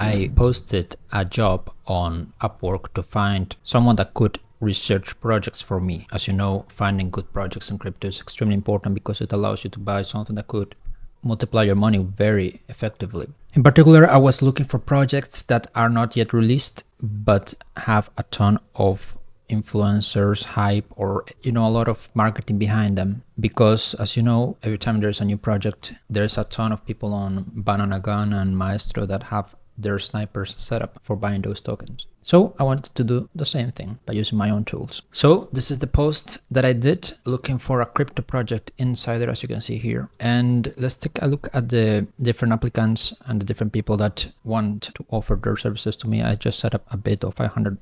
I posted a job on Upwork to find someone that could research projects for me. As you know, finding good projects in crypto is extremely important because it allows you to buy something that could multiply your money very effectively. In particular, I was looking for projects that are not yet released but have a ton of influencers, hype, or a lot of marketing behind them, because as you know, every time there's a new project, there's a ton of people on Banana Gun and Maestro that have their snipers set up for buying those tokens. So I wanted to do the same thing by using my own tools. So this is the post that I did looking for a crypto project insider, as you can see here. And let's take a look at the different applicants and the different people that want to offer their services to me. I just set up a bid of $500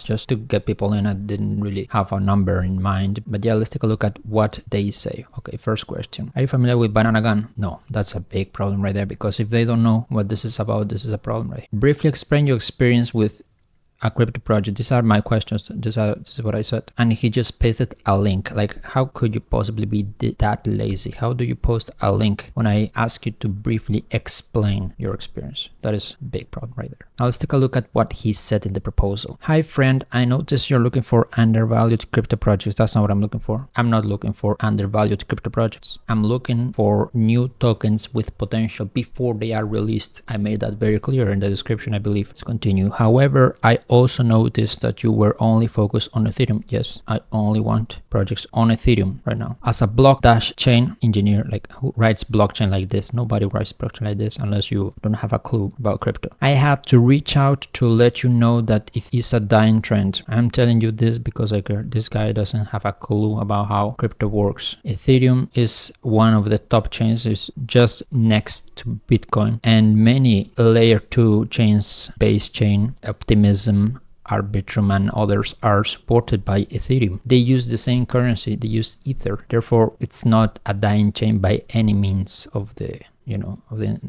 just to get people in. I didn't really have a number in mind, but yeah, let's take a look at what they say. Okay, first question: are you familiar with Banana Gun? No, that's a big problem right there, because if they don't know what this is about, this is a problem, right? Briefly explain your experience with a crypto project. These are my questions. This is what I said. And he just pasted a link. Like, how could you possibly be that lazy? How do you post a link when I ask you to briefly explain your experience? That is a big problem right there. Now let's take a look at what he said in the proposal. Hi friend, I noticed you're looking for undervalued crypto projects. That's not what I'm looking for. I'm not looking for undervalued crypto projects. I'm looking for new tokens with potential before they are released. I made that very clear in the description, I believe. Let's continue. However, I also noticed that you were only focused on Ethereum. Yes, I only want projects on Ethereum right now. As a blockchain engineer, like who writes blockchain like this? Nobody writes blockchain like this unless you don't have a clue about crypto. I had to reach out to let you know that it is a dying trend. I'm telling you this because this guy doesn't have a clue about how crypto works. Ethereum is one of the top chains. It's just next to Bitcoin, and many layer 2 chains, base chain, Optimism, Arbitrum, and others are supported by Ethereum. They use the same currency, they use Ether. Therefore, it's not a dying chain by any means of the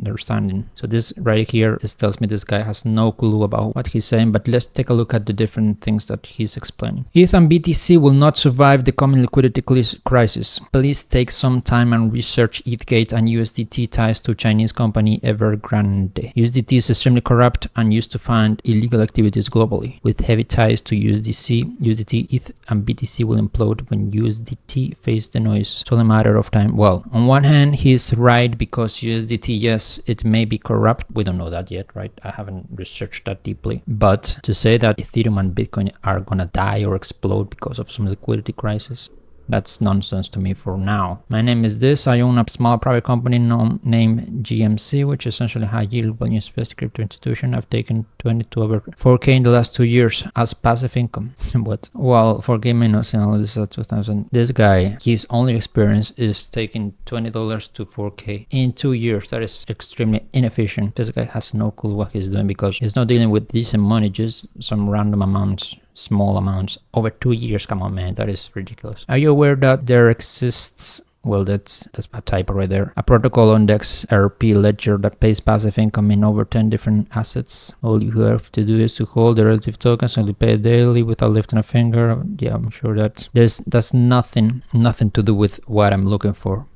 understanding. So this right here, this tells me this guy has no clue about what he's saying, but let's take a look at the different things that he's explaining. ETH and BTC will not survive the coming liquidity crisis. Please take some time and research ETHgate and USDT ties to Chinese company Evergrande. USDT is extremely corrupt and used to fund illegal activities globally. With heavy ties to USDT, ETH and BTC will implode when USDT face the noise. It's only a matter of time. Well, on one hand, he's right, because USDT, yes, it may be corrupt. We don't know that yet, right? I haven't researched that deeply. But to say that Ethereum and Bitcoin are gonna die or explode because of some liquidity crisis, that's nonsense to me for now. My name is this. I own a small private company named GMC, which is essentially a high yield volume based crypto institution. I've taken 20 to over 4K in the last 2 years as passive income. But well, 4K minus, this is 2000. This guy, his only experience is taking $20 to 4K in 2 years. That is extremely inefficient. This guy has no clue what he's doing, because he's not dealing with decent money, just some random amounts, small amounts over 2 years. Come on, man, that is ridiculous. Are you aware that there exists, well, that's a typo right there, a protocol on the XRP ledger that pays passive income in over 10 different assets? All you have to do is to hold the relative tokens and pay daily without lifting a finger. Yeah, I'm sure that that's nothing to do with what I'm looking for.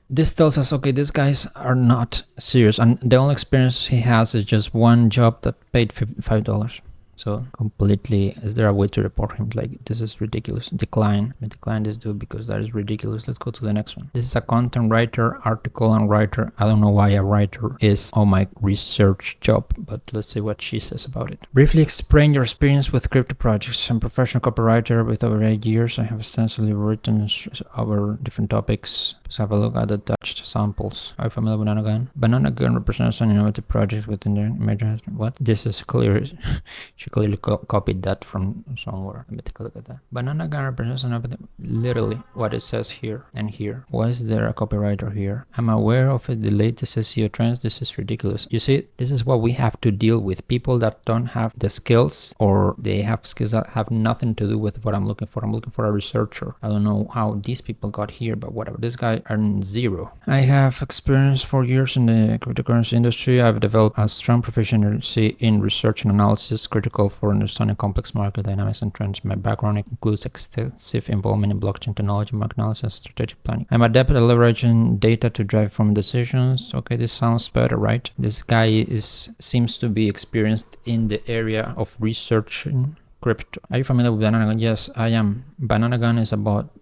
This tells us, okay, these guys are not serious, and the only experience he has is just one job that paid $5. So completely, is there a way to report him? Like, this is ridiculous. Decline. I decline this dude because that is ridiculous. Let's go to the next one. This is a content writer, article and writer. I don't know why a writer is on my research job, but let's see what she says about it. Briefly explain your experience with crypto projects. I'm a professional copywriter with over 8 years. I have extensively written over different topics. Let's have a look at the attached samples. Are you familiar with Banana Gun? Banana Gun represents an innovative project within their major. What? This is clear. She clearly copied that from somewhere. Let me take a look at that. Banana Gun represents literally what it says here and here. Why is there a copywriter here? I'm aware of the latest SEO trends. This is ridiculous. You see, this is what we have to deal with. People that don't have the skills, or they have skills that have nothing to do with what I'm looking for. I'm looking for a researcher. I don't know how these people got here, but whatever. This guy earn zero. I have experience for years in the cryptocurrency industry. I've developed a strong proficiency in research and analysis critical for understanding complex market dynamics and trends. My background includes extensive involvement in blockchain technology, market analysis, and strategic planning. I'm adept at leveraging data to drive from decisions. Okay, this sounds better, right? This guy seems to be experienced in the area of researching crypto. Are you familiar with Bananagun? Yes, I am. Bananagun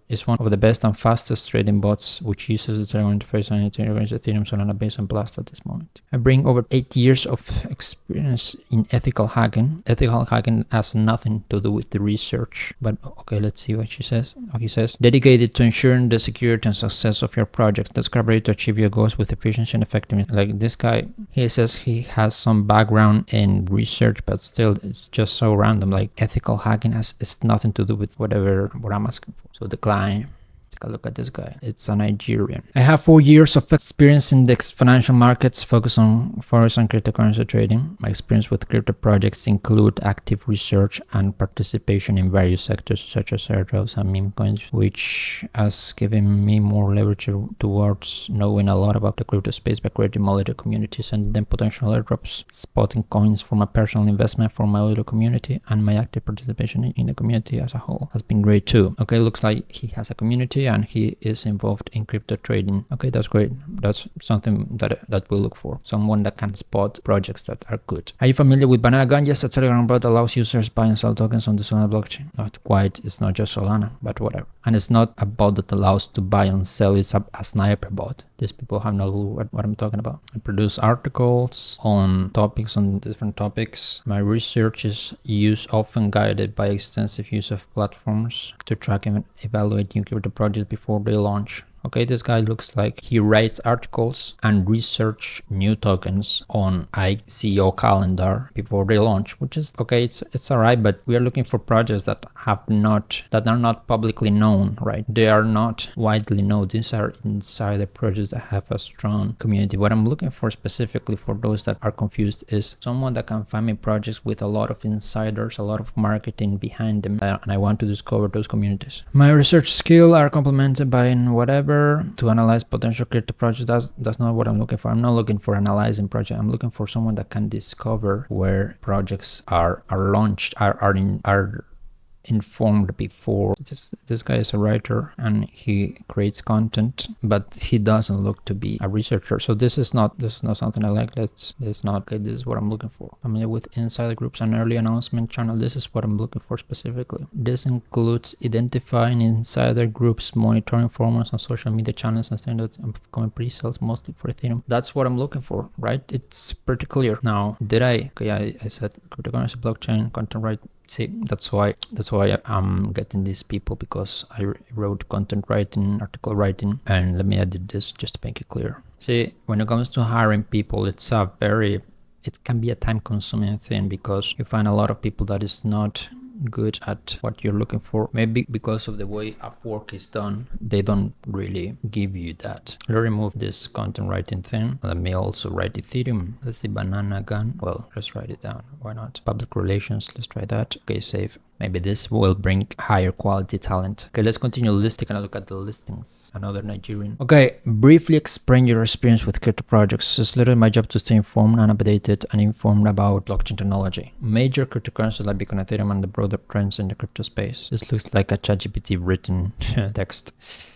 is one of the best and fastest trading bots, which uses the Telegram interface and integrates Ethereum, Solana, Base, and Blast at this moment. I bring over 8 years of experience in ethical hacking. Ethical hacking has nothing to do with the research, but okay, let's see what she says. He says, dedicated to ensuring the security and success of your projects. That's collaborate to achieve your goals with efficiency and effectiveness. Like this guy, he says he has some background in research, but still, it's just so random. Like ethical hacking has nothing to do with what I'm asking for. So the client, take a look at this guy. It's a Nigerian. I have 4 years of experience in the financial markets, focus on forex and cryptocurrency trading. My experience with crypto projects include active research and participation in various sectors such as airdrops and meme coins, which has given me more leverage towards knowing a lot about the crypto space by creating my little communities and then potential airdrops, spotting coins for my personal investment for my little community, and my active participation in the community as a whole has been great too. Okay, looks like he has a community and he is involved in crypto trading. Okay, that's great. That's something that we look for. Someone that can spot projects that are good. Are you familiar with Bananagun? Yes, a Telegram bot allows users buy and sell tokens on the Solana blockchain. Not quite. It's not just Solana, but whatever. And it's not a bot that allows to buy and sell. It's a sniper bot. These people have no clue what I'm talking about. I produce articles on different topics. My research is often guided by extensive use of platforms to track and evaluate new crypto projects before they launch. Okay, this guy looks like he writes articles and research new tokens on ICO calendar before they launch, which is okay. It's alright, but we are looking for projects that are not publicly known, right? They are not widely known. These are insider projects that have a strong community. What I'm looking for specifically for those that are confused is someone that can find me projects with a lot of insiders, a lot of marketing behind them, and I want to discover those communities. My research skills are complemented by whatever to analyze potential crypto projects. That's not what I'm looking for. I'm not looking for analyzing project. I'm looking for someone that can discover where projects are launched, are informed before. This guy is a writer and he creates content, but he doesn't look to be a researcher. So this is not something I like. This is what I'm looking for. Familiar with insider groups and early announcement channel. This is what I'm looking for specifically. This includes identifying insider groups, monitoring forums on social media channels, and standards and upcoming pre-sales mostly for Ethereum. That's what I'm looking for, right? It's pretty clear. Now, I said cryptocurrency, blockchain, content, right? See, that's why I'm getting these people, because I wrote content writing, article writing, and let me edit this just to make it clear. See, when it comes to hiring people, it can be a time-consuming thing, because you find a lot of people that is not good at what you're looking for. Maybe because of the way Upwork is done, they don't really give you that. Let's remove this content writing thing. Let me also write Ethereum. Let's see, Bananagun. Well, let's write it down. Why not? Public relations. Let's try that. Okay, save. Maybe this will bring higher quality talent. Okay, let's continue taking a look at the listings. Another Nigerian. Okay, briefly explain your experience with crypto projects. It's literally my job to stay informed and updated and informed about blockchain technology, major cryptocurrencies like Bitcoin, Ethereum, and the broader trends in the crypto space. This looks like a ChatGPT written text.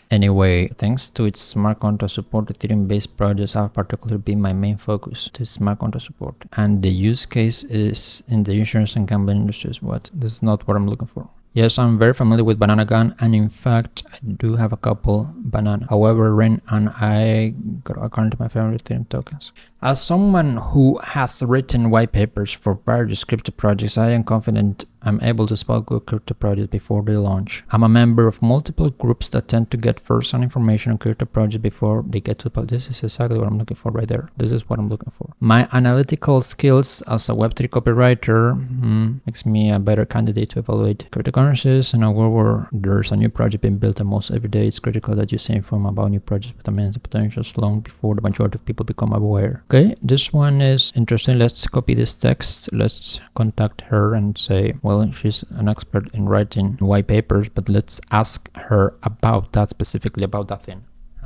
Anyway, thanks to its smart contract support, Ethereum-based projects have particularly been my main focus to smart contract support. And the use case is in the insurance and gambling industries. This is not what I'm looking for. Yes, I'm very familiar with Bananagun, and in fact, I do have a couple banana. However, Ren and I got currently my favorite Ethereum tokens. As someone who has written white papers for various crypto projects, I am confident I'm able to spot good crypto projects before they launch. I'm a member of multiple groups that tend to get first-hand information on crypto projects before they get to the public. This is exactly what I'm looking for right there. This is what I'm looking for. My analytical skills as a Web3 copywriter makes me a better candidate to evaluate cryptocurrencies. In a world where there's a new project being built almost every day, it's critical that you stay informed about new projects with immense potential long before the majority of people become aware. Okay, this one is interesting. Let's copy this text. Let's contact her and say, well, she's an expert in writing white papers, but let's ask her about that, specifically about that thing.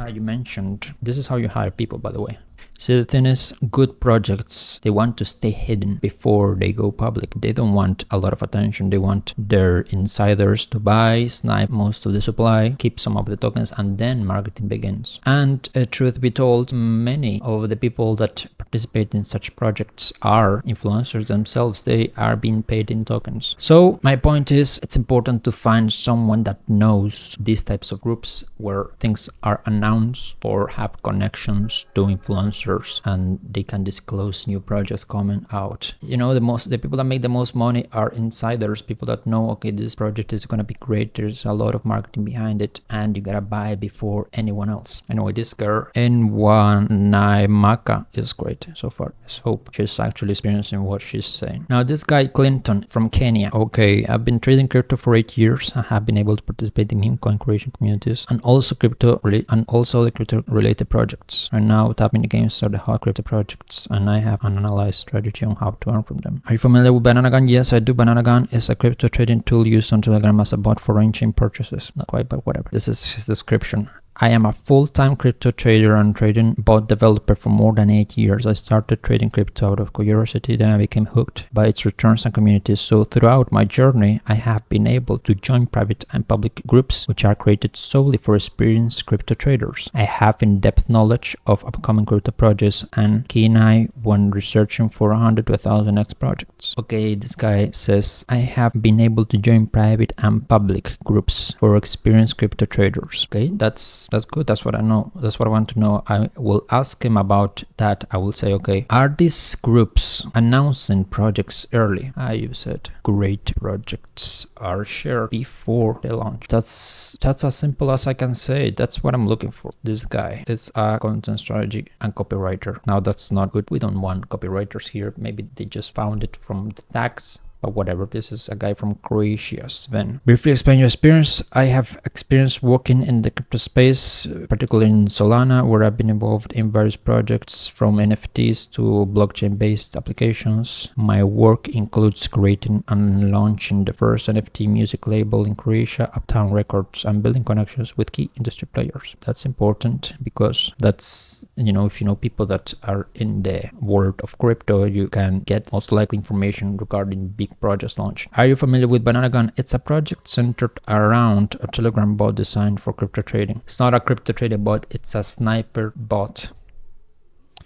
You mentioned this is how you hire people, by the way. See, the thing is, good projects, they want to stay hidden before they go public. They don't want a lot of attention. They want their insiders to buy, snipe most of the supply, keep some of the tokens, and then marketing begins. And truth be told, many of the people that participate in such projects are influencers themselves. They are being paid in tokens. So my point is, it's important to find someone that knows these types of groups where things are announced or have connections to influencers, and they can disclose new projects coming out. You know, the people that make the most money are insiders, people that know, okay, this project is gonna be great, there's a lot of marketing behind it, and you gotta buy it before anyone else. Anyway, this girl Nwaimaka is great so far. Let's hope she's actually experiencing what she's saying. Now this guy Clinton from Kenya. Okay, I've been trading crypto for 8 years. I have been able to participate in meme coin creation communities and also the crypto related projects. And now tapping the games are the hot crypto projects, and I have an analyzed strategy on how to earn from them. Are you familiar with Bananagan? Yes, I do. Bananagan is a crypto trading tool used on Telegram as a bot for on-chain purchases. Not quite, but whatever. This is his description. I am a full-time crypto trader and trading bot developer for more than 8 years. I started trading crypto out of curiosity, then I became hooked by its returns and communities. So throughout my journey, I have been able to join private and public groups which are created solely for experienced crypto traders. I have in-depth knowledge of upcoming crypto projects and keen eye when researching for 100 to 1,000x projects. Okay, this guy says, I have been able to join private and public groups for experienced crypto traders. Okay, that's good. That's what I know. That's what I want to know. I will ask him about that. I will say, okay, are these groups announcing projects early? You said great projects are shared before they launch. That's as simple as I can say. That's what I'm looking for. This guy is a content strategy and copywriter. Now that's not good. We don't want copywriters here. Maybe they just found it from the tags. But whatever, this is a guy from Croatia, Sven. Briefly explain your experience. I have experience working in the crypto space, particularly in Solana, where I've been involved in various projects from NFTs to blockchain-based applications. My work includes creating and launching the first NFT music label in Croatia, Uptown Records, and building connections with key industry players. That's important because that's, you know, if you know people that are in the world of crypto, you can get most likely information regarding big projects launch. Are you familiar with Bananagan? It's a project centered around a Telegram bot designed for crypto trading. It's not a crypto trading bot, it's a sniper bot,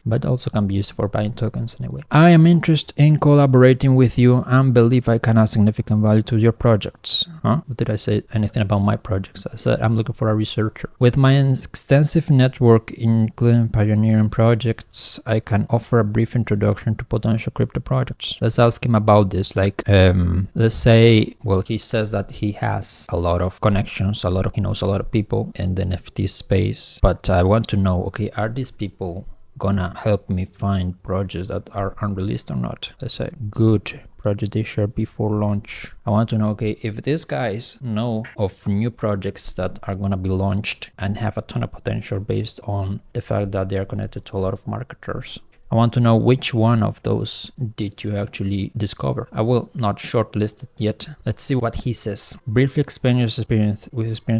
but also can be used for buying tokens anyway. I am interested in collaborating with you and believe I can add significant value to your projects. Did I say anything about my projects? I said I'm looking for a researcher. With my extensive network, including pioneering projects, I can offer a brief introduction to potential crypto projects. Let's ask him about this. Like, let's say, well, he says that he has a lot of connections, he knows a lot of people in the NFT space, but I want to know, okay, are these people gonna help me find projects that are unreleased or not? Let's say good project they share before launch. I want to know, okay, if these guys know of new projects that are gonna be launched and have a ton of potential based on the fact that they are connected to a lot of marketers, I want to know which one of those did you actually discover. I will not shortlist it yet. Let's see what he says. Briefly explain your experience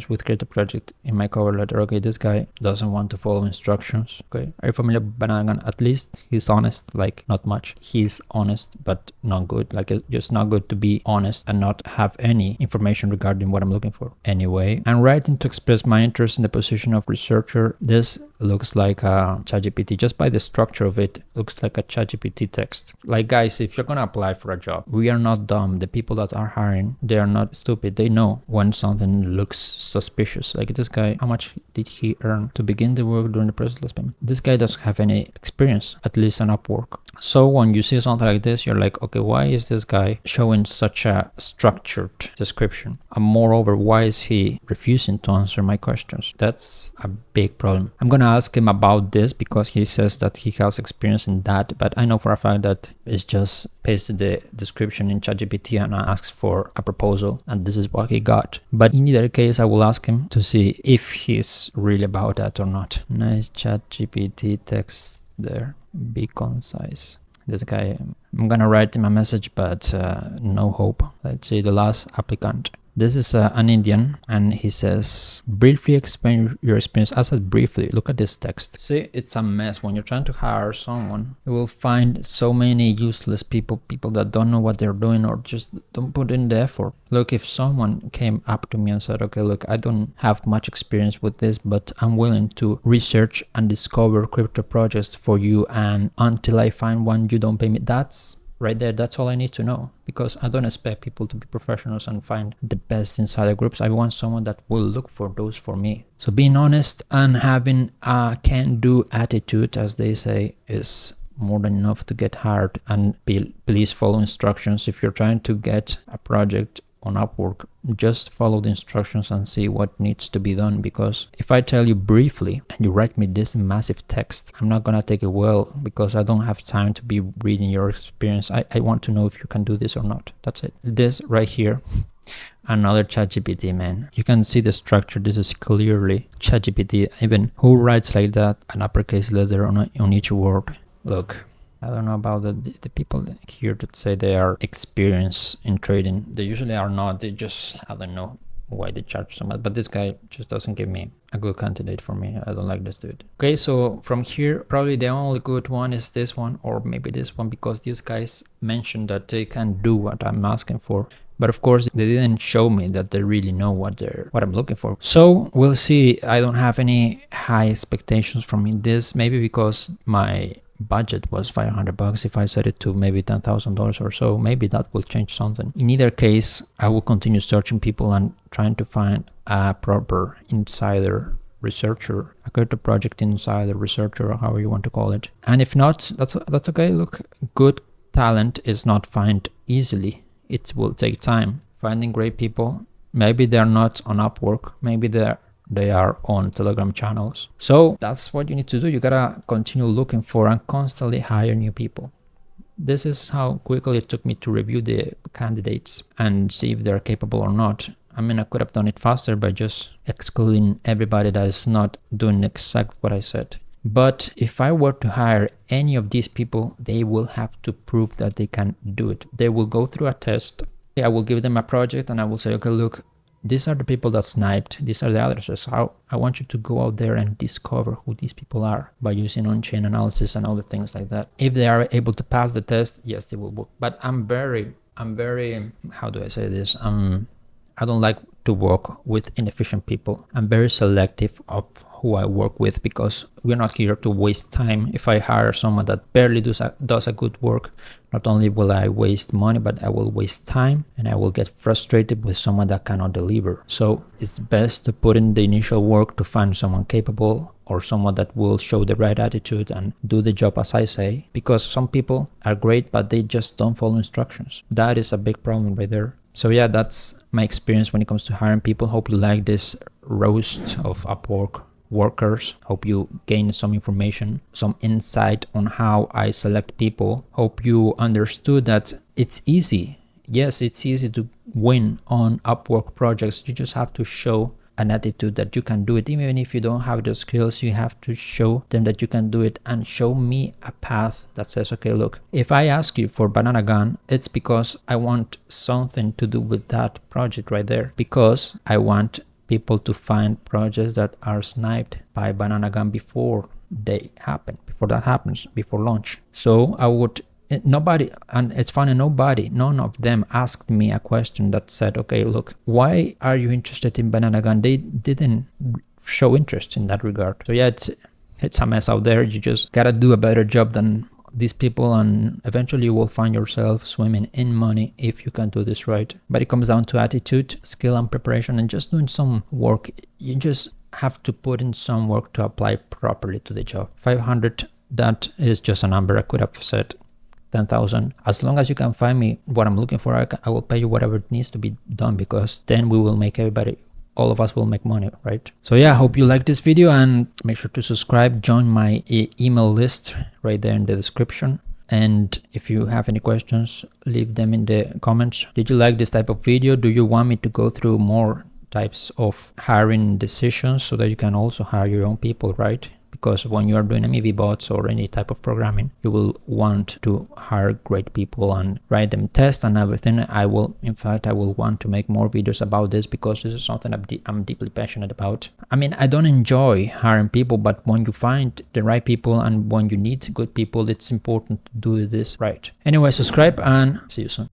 with creative project in my cover letter. Okay, this guy doesn't want to follow instructions. Okay, are you familiar with Bananagan? At least he's honest, like not much. He's honest, but not good. Like it's just not good to be honest and not have any information regarding what I'm looking for. Anyway, I'm writing to express my interest in the position of researcher. This looks like a ChatGPT. Just by the structure of it, looks like a ChatGPT text. Like, guys, if you're gonna apply for a job, we are not dumb. The people that are hiring, they are not stupid. They know when something looks suspicious. Like this guy, how much did he earn to begin the work during the process payment? This guy doesn't have any experience, at least on Upwork. So when you see something like this, you're like, okay, why is this guy showing such a structured description? And moreover, why is he refusing to answer my questions? That's a big problem. I'm gonna ask him about this because he says that he has experience in that, but I know for a fact that it's just pasted the description in ChatGPT and asks for a proposal, and this is what he got. But in either case, I will ask him to see if he's really about that or not. Nice ChatGPT text there. Be concise. This guy, I'm gonna write him a message, but no hope. Let's see the last applicant. This is an Indian, and he says, briefly explain your experience. I said briefly. Look at this text. See, it's a mess. When you're trying to hire someone, you will find so many useless people that don't know what they're doing or just don't put in the effort. Look, if someone came up to me and said, okay, look, I don't have much experience with this, but I'm willing to research and discover crypto projects for you, and until I find one, you don't pay me. That's right there, that's all I need to know, because I don't expect people to be professionals and find the best insider groups. I want someone that will look for those for me. So being honest and having a can-do attitude, as they say, is more than enough to get hired. And please follow instructions. If you're trying to get a project on Upwork, just follow the instructions and see what needs to be done, because if I tell you briefly and you write me this massive text, I'm not gonna take it well, because I don't have time to be reading your experience. I want to know if you can do this or not. That's it. This right here, another ChatGPT, man. You can see the structure. This is clearly ChatGPT. Even who writes like that, an uppercase letter on each word. Look, I don't know about the people here that say they are experienced in trading. They usually are not. They just, I don't know why they charge so much. But this guy just doesn't give me a good candidate for me. I don't like this dude. Okay, so from here, probably the only good one is this one, or maybe this one, because these guys mentioned that they can do what I'm asking for. But of course, they didn't show me that they really know what I'm looking for. So we'll see. I don't have any high expectations from this, maybe because my budget was $500. If I set it to maybe $10,000 or so, maybe that will change something. In either case, I will continue searching people and trying to find a proper insider researcher, a crypto project insider researcher, or however you want to call it. And if not, that's okay. Look, good talent is not found easily. It will take time. Finding great people, maybe they're not on Upwork, maybe they are on Telegram channels. So that's what you need to do. You gotta continue looking for and constantly hire new people. This is how quickly it took me to review the candidates and see if they're capable or not. I mean, I could have done it faster by just excluding everybody that is not doing exactly what I said. But if I were to hire any of these people, they will have to prove that they can do it. They will go through a test. I will give them a project and I will say, okay, look, these are the people that sniped. These are the addresses. I want you to go out there and discover who these people are by using on-chain analysis and other things like that. If they are able to pass the test, yes, they will work. But I'm very, how do I say this? I don't like to work with inefficient people. I'm very selective of who I work with, because we're not here to waste time. If I hire someone that barely does a good work, not only will I waste money, but I will waste time, and I will get frustrated with someone that cannot deliver. So it's best to put in the initial work to find someone capable, or someone that will show the right attitude and do the job as I say, because some people are great, but they just don't follow instructions. That is a big problem right there. So yeah, that's my experience when it comes to hiring people. Hope you like this roast of Upwork workers. Hope you gain some information, some insight on how I select people. Hope you understood that it's easy. Yes, it's easy to win on Upwork projects. You just have to show an attitude that you can do it. Even if you don't have the skills, you have to show them that you can do it, and show me a path that says, okay, look, if I ask you for Banana Gun, it's because I want something to do with that project right there, because I want people to find projects that are sniped by Banana Gun before they happen, before that happens, before launch. So I would, nobody, and it's funny, none of them asked me a question that said, okay, look, why are you interested in Banana Gun? They didn't show interest in that regard. So yeah, it's a mess out there. You just gotta do a better job than these people, and eventually you will find yourself swimming in money if you can do this right. But it comes down to attitude, skill, and preparation, and just doing some work. You just have to put in some work to apply properly to the job. 500, that is just a number. I could have said 10,000. As long as you can find me what I'm looking for, I will pay you whatever needs to be done, because then we will make all of us will make money, right? So yeah, I hope you like this video, and make sure to subscribe, join my email list right there in the description. And if you have any questions, leave them in the comments. Did you like this type of video? Do you want me to go through more types of hiring decisions so that you can also hire your own people, right? because when you are doing MV bots or any type of programming, you will want to hire great people and write them tests and everything. I will want to make more videos about this because this is something I'm deeply passionate about. I mean, I don't enjoy hiring people, but when you find the right people and when you need good people, it's important to do this right. Anyway, subscribe and see you soon.